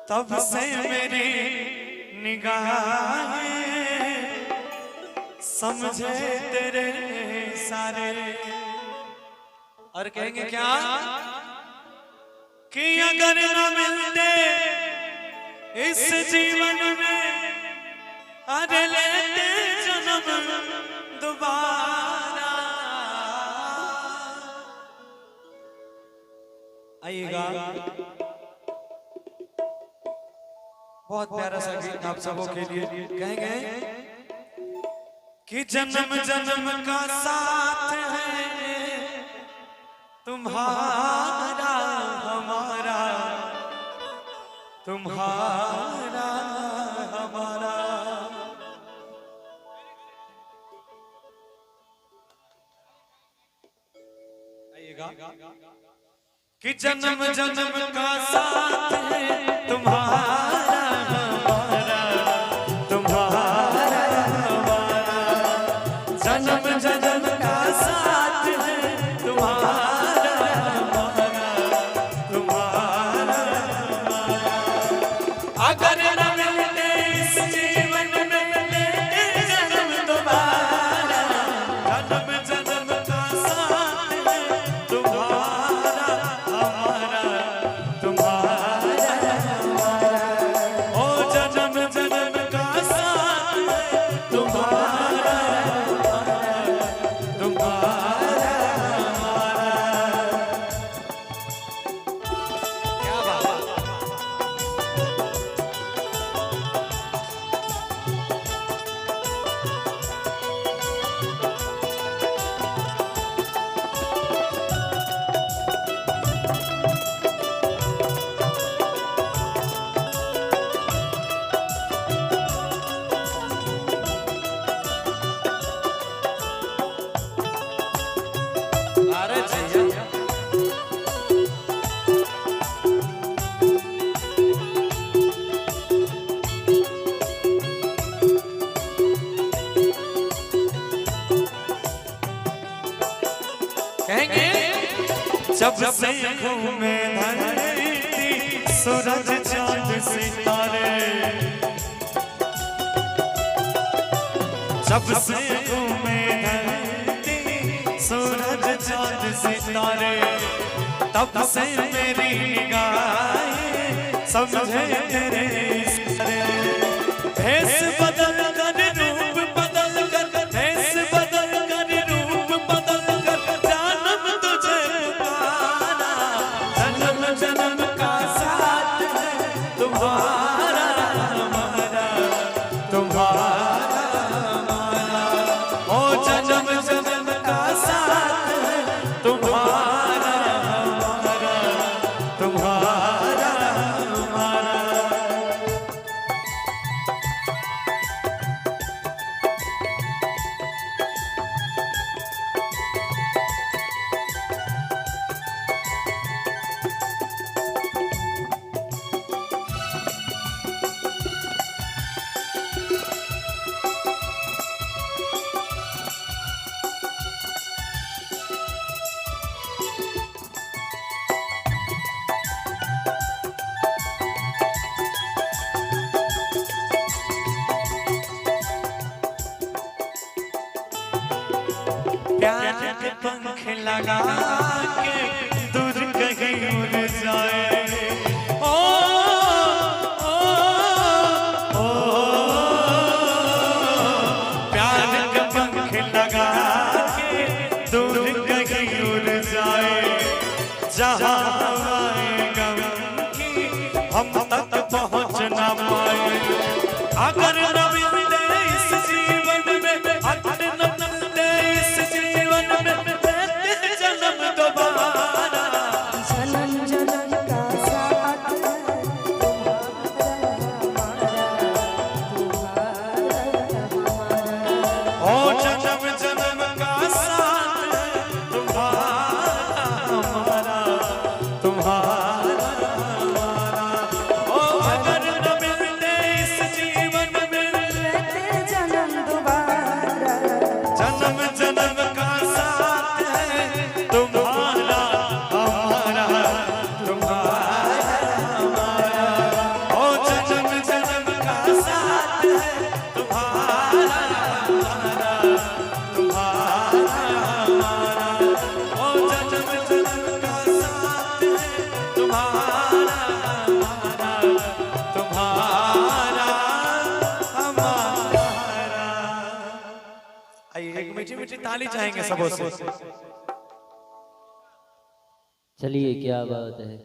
तब से मेरी निगाहें समझे तेरे सारे। और कहेंगे क्या कि अगर न मिलते इस जीवन में अरे लेते जन्म दोबारा। आइएगा, बहुत प्यारा सा गीत आप सबों के लिए कहेंगे कि जन्म जन्म का साथ है तुम्हारा हमारा, तुम्हारा हमारा। आइएगा कि जन्म जन्म का साथ है तुम्हारा हमारा, तुम्हारा हमारा। जन्म जन्म का साथ है तुम्हारा हमारा, तुम्हारा हमारा। अगर न मिलते इस जीवन में लेते जन्म दोबारा। जन्म जन्म का साथ है तुम्हारा हमारा, तुम्हारा हमारा। ओ जन्म जन्म का साथ है तुम्हारा हमारा, तुम्हारा हमारा। क्या बात। अरे जैया कहेंगे जब से घूमे धरती सूरज चांद सितारे। जब से घूमे धरती सूरज चांद सितारे। तब से मेरी निगाहें समझे तेरे सारे। भेष बदल कर रूप बदल कर, भेष बदल कर रूप बदल कर जन्म तुझे पुकारा। जन्म जन्म का साथ है तुम्हारा हमारा, तुम्हारा हमारा। ओ जन्म जन्म का साथ है तुम्हारा हमारा, तुम्हारा हमारा। प्यार के पंख लगा के दूर कहीं उड़ जाए। ओ, ओ, ओ, प्यार के पंख लगा के दूर कहीं उड़ जाए। जहाँ हवाएं गम की हम तक पहुँच ना पाए। अगर न मिलते इस जीवन में, अगर न मिलते इस जीवन में लेते जन्म दोबारा। जन्म जन्म का साथ है तुम्हारा हमारा। ओ जन्म जन्म का साथ है तुम्हारा हमारा, तुम्हारा हमारा। ओ ताली चाहेंगे सबों से। चलिए क्या बात है।